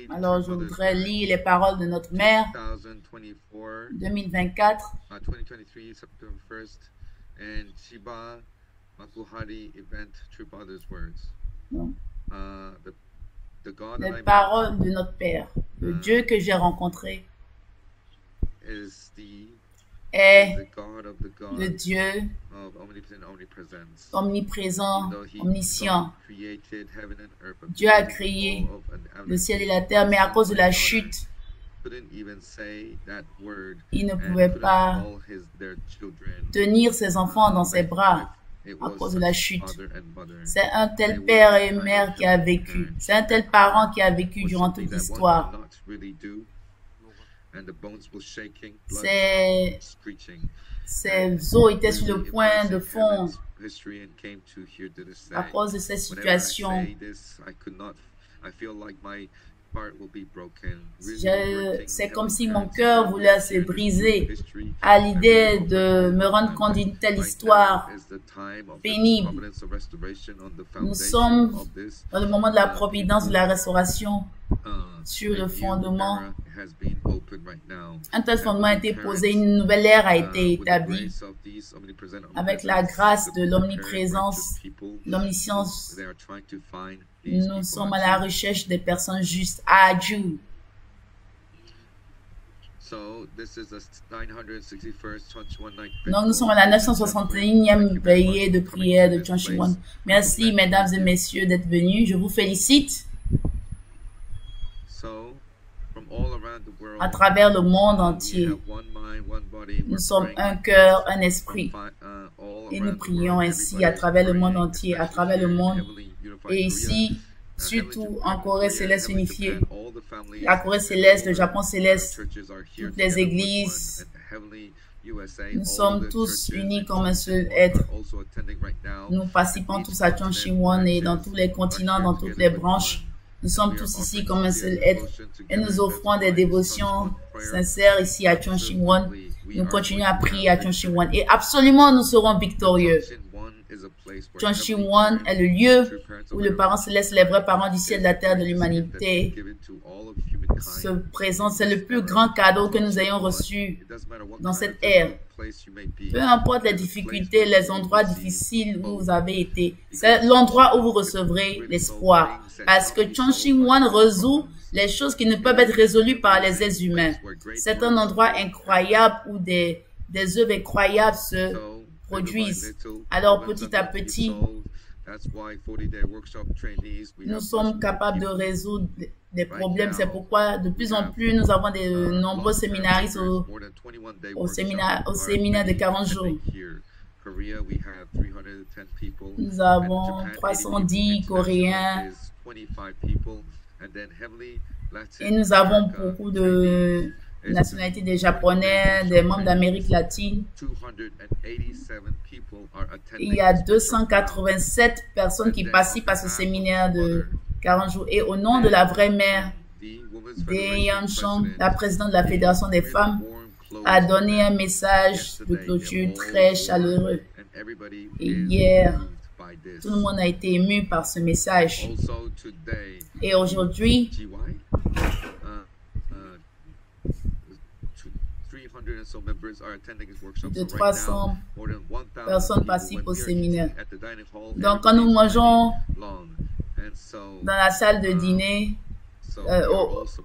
Alors, je voudrais lire les paroles de notre mère. 2024. 2023, September 1st, and Shiba Makuhari event True Father's words. The God Les paroles de notre Père, le Dieu que j'ai rencontré, est le Dieu omniprésent, omniscient. Dieu a créé le ciel et la terre, mais à cause de la chute, il ne pouvait pas tenir ses enfants dans ses bras à cause de la chute. C'est un tel père et mère qui a vécu. C'est un tel parent qui a vécu durant toute l'histoire. Ses os étaient sur le point de fondre à cause de cette situation. C'est comme si mon cœur voulait se briser à l'idée de me rendre compte d'une telle histoire pénible. Nous sommes dans le moment de la providence de la restauration sur le fondement. Un tel fondement a été posé, une nouvelle ère a été établie avec la grâce de l'omniprésence, l'omniscience. Nous sommes à la recherche des personnes justes. Adieu. Donc, nous sommes à la 961e veillée de prière de Chonchiwan. Merci, mesdames et messieurs, d'être venus. Je vous félicite. À travers le monde entier, nous sommes un cœur, un esprit. Et nous prions ainsi à travers le monde entier, à travers le monde. Et ici, surtout en Corée céleste unifiée, la Corée céleste, le Japon céleste, toutes les églises, nous sommes tous unis comme un seul être. Nous participons tous à Chonchiwan et dans tous les continents, dans toutes les branches. Nous sommes tous ici comme un seul être et nous offrons des dévotions sincères ici à Chonchiwan. Nous continuons à prier à Chonchiwan et absolument nous serons victorieux. Chonchiwan est le lieu où le parent céleste, les vrais parents du ciel, de la terre, de l'humanité se présentent. C'est le plus grand cadeau que nous ayons reçu dans cette ère. Peu importe les difficultés, les endroits difficiles où vous avez été, c'est l'endroit où vous recevrez l'espoir. Parce que Chonchiwan résout les choses qui ne peuvent être résolues par les êtres humains. C'est un endroit incroyable où des œuvres incroyables se produisent. Alors petit à petit, nous sommes capables de résoudre des problèmes. C'est pourquoi de plus en plus nous avons de nombreux séminaristes au séminaire de 40 jours. Nous avons 310 Coréens et nous avons beaucoup de nationalités, des Japonais, des membres d'Amérique latine. Il y a 287 personnes qui participent à ce séminaire de 40 jours. Et au nom de la vraie mère, Dayan Chong, la présidente de la Fédération des femmes, a donné un message de clôture très chaleureux. Et hier, tout le monde a été ému par ce message. Et aujourd'hui, de 300 personnes participent au séminaire. Donc, quand nous mangeons dans la salle de dîner,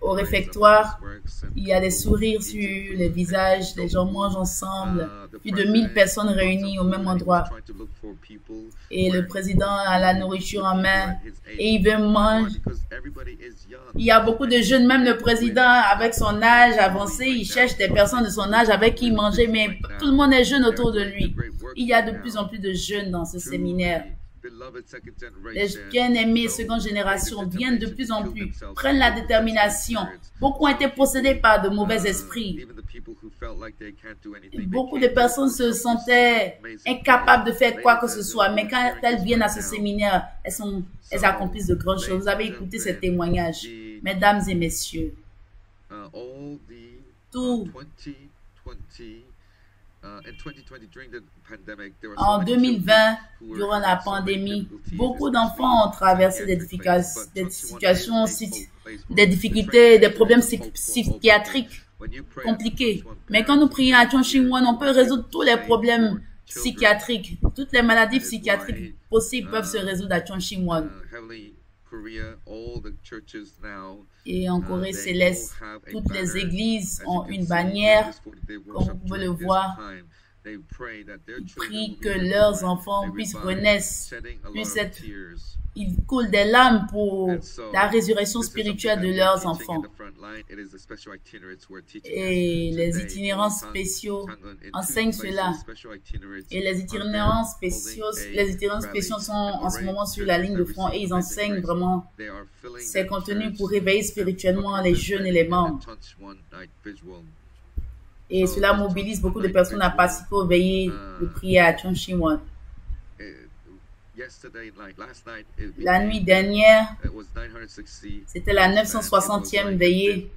au réfectoire, il y a des sourires sur les visages, les gens mangent ensemble, plus de 1000 personnes réunies au même endroit. Et le président a la nourriture en main et il veut manger. Il y a beaucoup de jeunes, même le président avec son âge avancé, il cherche des personnes de son âge avec qui manger, mais tout le monde est jeune autour de lui. Il y a de plus en plus de jeunes dans ce séminaire. Les bien-aimés seconde génération viennent de plus en plus, prennent la détermination. Beaucoup ont été possédés par de mauvais esprits. Beaucoup de personnes se sentaient incapables de faire quoi que ce soit, mais quand elles viennent à ce séminaire, elles accomplissent de grandes choses. Vous avez écouté ces témoignages, mesdames et messieurs. Tout En 2020, durant la pandémie, beaucoup d'enfants ont traversé des situations, des difficultés, des problèmes psychiatriques compliqués. Mais quand nous prions à Chonchimwan, on peut résoudre tous les problèmes psychiatriques. Toutes les maladies psychiatriques possibles peuvent se résoudre à Chonchimwan. Et en Corée céleste, toutes les églises ont une bannière, comme vous pouvez le voir. Ils prient que leurs enfants puissent renaître, ils coulent des larmes pour la résurrection spirituelle de leurs enfants. Et les itinérants spéciaux enseignent cela. Et les itinérants spéciaux sont en ce moment sur la ligne de front et ils enseignent vraiment ces contenus pour réveiller spirituellement les jeunes et les membres. Et cela mobilise beaucoup de personnes à participer aux veillées de prière à Chonchimwan. La nuit dernière, c'était la 960e veillée.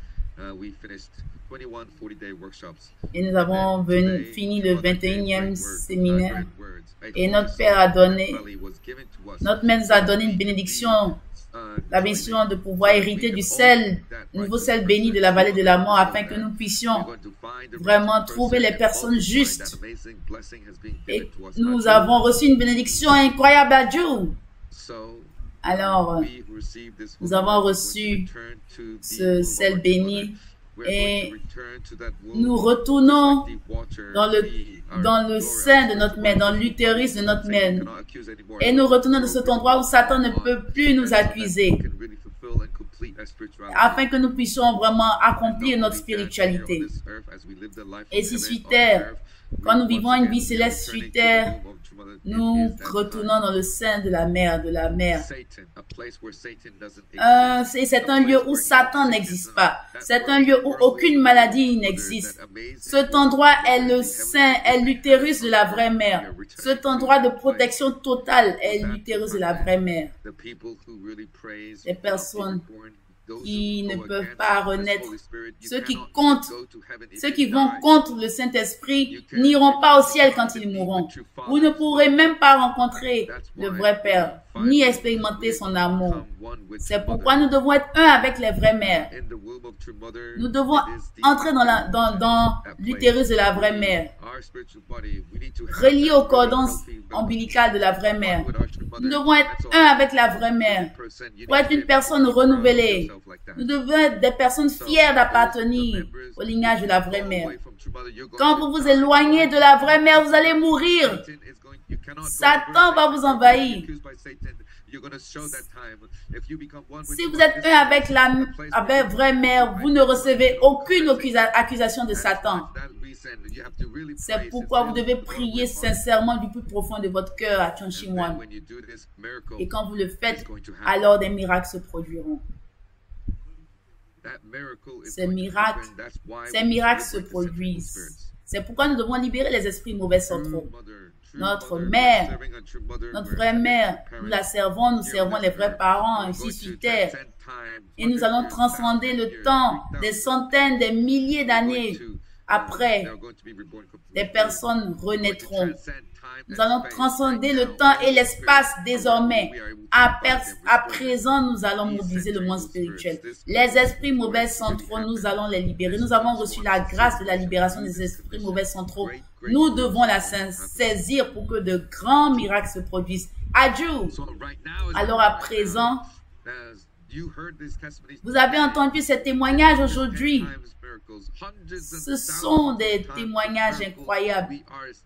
Et nous avons fini le 21e séminaire. Et notre maître nous a donné une bénédiction, la bénédiction de pouvoir hériter du nouveau sel béni de la vallée de la mort, afin que nous puissions vraiment trouver les personnes justes. Et nous avons reçu une bénédiction incroyable à Dieu. Alors, nous avons reçu ce sel béni et nous retournons dans le sein de notre mère, dans l'utérus de notre mère. Et nous retournons de cet endroit où Satan ne peut plus nous accuser, afin que nous puissions vraiment accomplir notre spiritualité. Et si sur terre, quand nous vivons une vie céleste sur terre, nous retournons dans le sein de la mère, c'est un lieu où Satan n'existe pas. C'est un lieu où aucune maladie n'existe. Cet endroit est le sein, est l'utérus de la vraie mère. Cet endroit de protection totale est l'utérus de la vraie mère. Les personnes qui ne peuvent pas renaître, ceux qui vont contre le Saint-Esprit n'iront pas au ciel quand ils mourront. Vous ne pourrez même pas rencontrer le vrai Père, ni expérimenter son amour. C'est pourquoi nous devons être un avec les vraies mères. Nous devons entrer dans l'utérus de la vraie mère, relié au cordon ombilical de la vraie mère. Nous devons être un avec la vraie mère pour être une personne renouvelée. Nous devons être des personnes fières d'appartenir au lignage de la vraie mère. Quand vous vous éloignez de la vraie mère, vous allez mourir. Satan va vous envahir. Si vous êtes un avec la vraie mère, vous ne recevez aucune accusation de Satan. C'est pourquoi vous devez prier sincèrement du plus profond de votre cœur à Chonchimwan. Et quand vous le faites, alors des miracles se produiront. Ces miracles se produisent. C'est pourquoi nous devons libérer les esprits mauvais centraux. Notre mère, notre vraie mère, nous la servons, nous servons les vrais parents ici sur terre. Et nous allons transcender le temps, des centaines, des milliers d'années après. Des personnes renaîtront. Nous allons transcender le temps et l'espace désormais. À présent, nous allons mobiliser le monde spirituel. Les esprits mauvais centraux, nous allons les libérer. Nous avons reçu la grâce de la libération des esprits mauvais centraux. Nous devons la saisir pour que de grands miracles se produisent. Adieu. Alors à présent, vous avez entendu ces témoignages aujourd'hui. Ce sont des témoignages incroyables.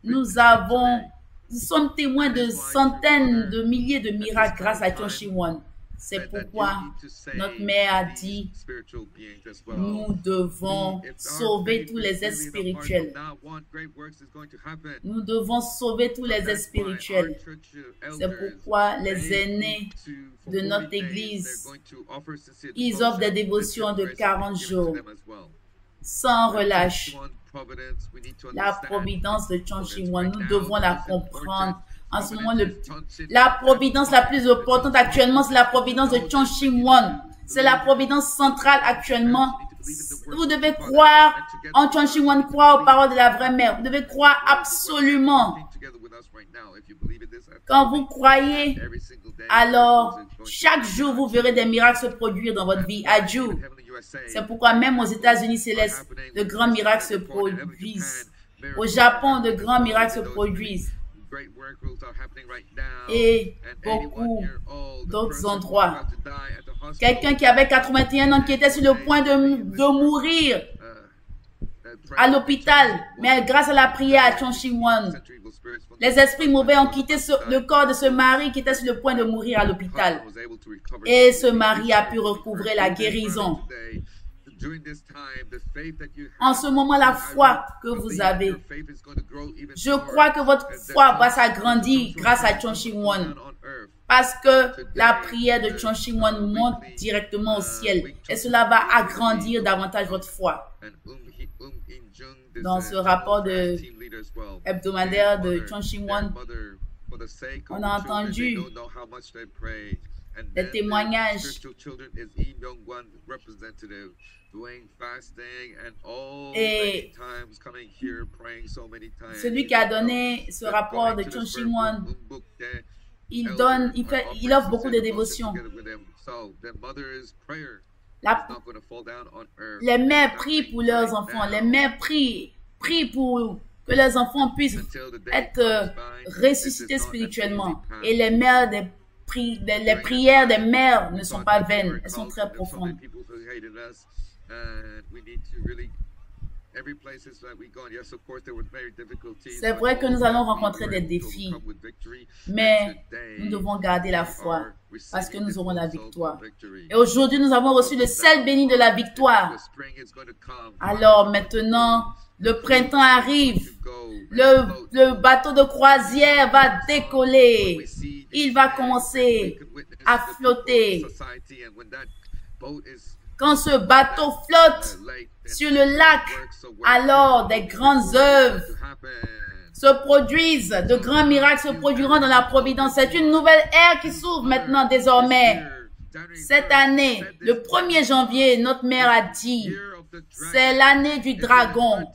Nous sommes témoins de centaines de milliers de miracles grâce à Chonchimwan. C'est pourquoi notre mère a dit, nous devons sauver tous les êtres spirituels. Nous devons sauver tous les êtres spirituels. C'est pourquoi les aînés de notre église, ils offrent des dévotions de 40 jours, sans relâche. La providence de Chonchimwan, nous devons la comprendre. En ce moment, la providence la plus importante actuellement, c'est la providence de Chonchimwan. C'est la providence centrale actuellement Vous devez croire en Chun Shing Wan, croire aux paroles de la vraie mère. Vous devez croire absolument. Quand vous croyez, alors chaque jour vous verrez des miracles se produire dans votre vie. Adieu. C'est pourquoi même aux États-Unis célestes, de grands miracles se produisent. Au Japon, de grands miracles se produisent. Et beaucoup d'autres endroits. Quelqu'un qui avait 81 ans, qui était sur le point de mourir à l'hôpital, mais grâce à la prière à Chun Shing Wan, les esprits mauvais ont quitté le corps de ce mari qui était sur le point de mourir à l'hôpital. Et ce mari a pu recouvrer la guérison. En ce moment, la foi que vous avez, je crois que votre foi va s'agrandir grâce à Chun Shing Wan. Parce que la prière de Chun Shing Wan monte directement au ciel. Et cela va agrandir davantage votre foi. Dans ce rapport hebdomadaire de Chun Shing Wan, on a entendu des témoignages. Et celui qui a donné ce rapport de Chun Shing Wan, il offre beaucoup de dévotions. Les mères prient pour leurs enfants. Les mères prient pour que leurs enfants puissent être ressuscités spirituellement. Et les mères les prières des mères ne sont pas vaines. Elles sont très profondes. C'est vrai que nous allons rencontrer des défis, mais nous devons garder la foi parce que nous aurons la victoire. Et aujourd'hui, nous avons reçu le sel béni de la victoire. Alors maintenant, le printemps arrive. Le bateau de croisière va décoller. Il va commencer à flotter. Quand ce bateau flotte sur le lac, alors des grandes œuvres se produisent, de grands miracles se produiront dans la providence. C'est une nouvelle ère qui s'ouvre maintenant désormais. Cette année, le 1er janvier, notre mère a dit, c'est l'année du dragon.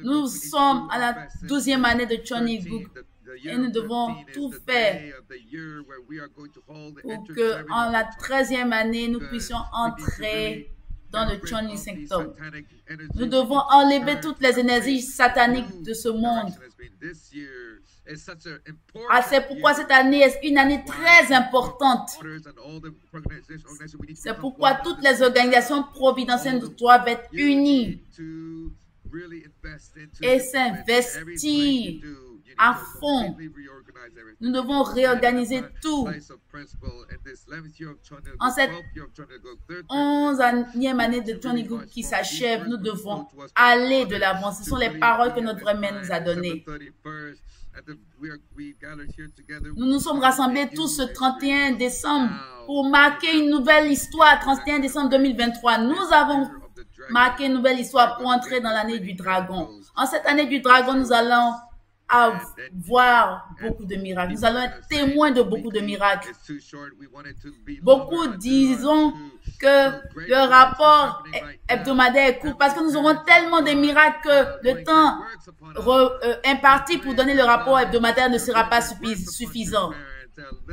Nous sommes à la 12e année de Chun Il Guk et nous devons tout faire pour que en la 13e année, nous puissions entrer dans le Chun Il Sanctum. Nous devons enlever toutes les énergies sataniques de ce monde. C'est pourquoi cette année est une année très importante. C'est pourquoi toutes les organisations providentielles doivent être unies et s'investir à fond. Nous devons réorganiser tout. En cette 11e année de Chun Il Guk qui s'achève, nous devons aller de l'avant. Ce sont les paroles que notre vraie mère nous a données. Nous nous sommes rassemblés tous ce 31 décembre pour marquer une nouvelle histoire. 31 décembre 2023, nous avons marqué une nouvelle histoire pour entrer dans l'année du dragon. En cette année du dragon, nous allons avoir beaucoup de miracles. Nous allons être témoins de beaucoup de miracles. Beaucoup disons que le rapport hebdomadaire est court parce que nous aurons tellement de miracles que le temps imparti pour donner le rapport hebdomadaire ne sera pas suffisant.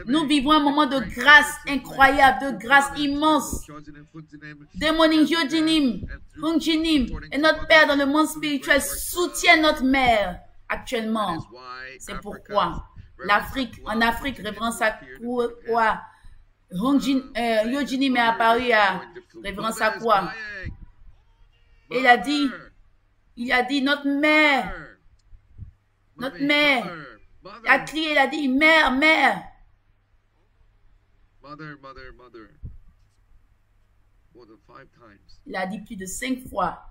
Nous vivons un moment de grâce incroyable, de grâce immense. Démonim, Hyojinim, Hungjinim et notre Père dans le monde spirituel soutiennent notre mère actuellement. C'est pourquoi en Afrique, Révérend Sakwa, Hyojinim est apparu à Révérend Sakwa. Et il a dit, notre mère, il a crié, il a dit, mère. Il a dit plus de 5 fois.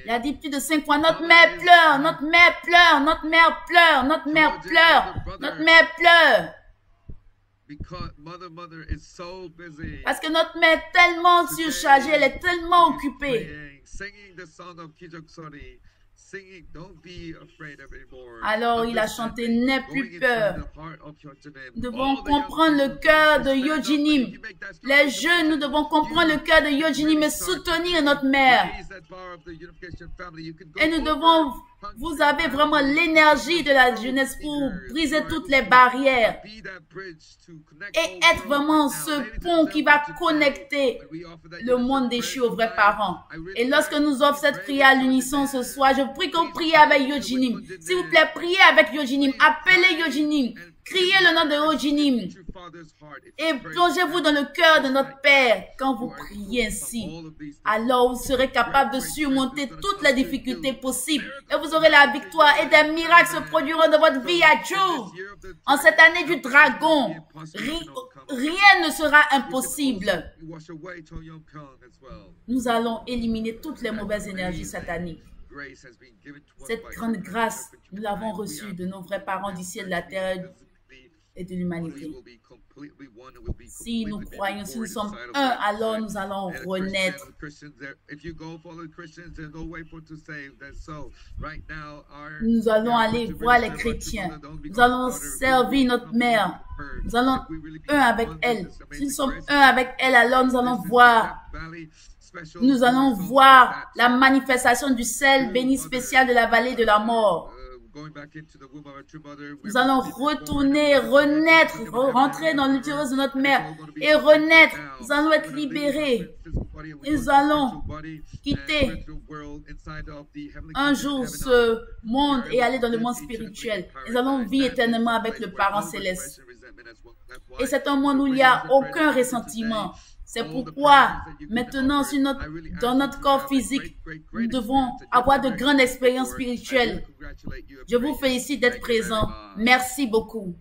Il a dit plus de 5 fois, notre mère pleure, notre mère pleure, notre mère pleure, notre mère pleure, notre mère pleure. Parce que notre mère est tellement surchargée, elle est tellement occupée. Alors il a chanté, n'aie plus peur. Nous devons comprendre le cœur de Yojinim. Les jeunes, nous devons comprendre le cœur de Yojinim et soutenir notre mère. Et nous devons, vous avez vraiment l'énergie de la jeunesse pour briser toutes les barrières et être vraiment ce pont qui va connecter le monde déchu aux vrais parents. Et lorsque nous offrons cette prière à l'unisson ce soir, je prie que vous priez avec Yojinim. S'il vous plaît, priez avec Yojinim. Appelez Yojinim. Criez le nom de Yojinim. Et plongez-vous dans le cœur de notre Père quand vous priez ainsi. Alors vous serez capable de surmonter toutes les difficultés possibles. Et vous aurez la victoire et des miracles se produiront dans votre vie à jour. En cette année du dragon, rien ne sera impossible. Nous allons éliminer toutes les mauvaises énergies sataniques. Cette grande grâce, nous l'avons reçue de nos vrais parents du ciel, de la terre et de l'humanité. Si nous croyons, si nous sommes un, alors nous allons renaître. Nous allons aller voir les chrétiens. Nous allons servir notre mère. Nous allons un avec elle. Si nous sommes un avec elle, alors nous allons voir. Nous allons voir la manifestation du sel béni spécial de la vallée de la mort. Nous allons retourner, renaître, rentrer dans l'utérus de notre mère et renaître. Nous allons être libérés. Nous allons quitter un jour ce monde et aller dans le monde spirituel. Nous allons vivre éternellement avec le Parent céleste. Et c'est un monde où il n'y a aucun ressentiment. C'est pourquoi maintenant dans notre corps physique, nous devons avoir de grandes expériences spirituelles. Je vous félicite d'être présents. Merci beaucoup.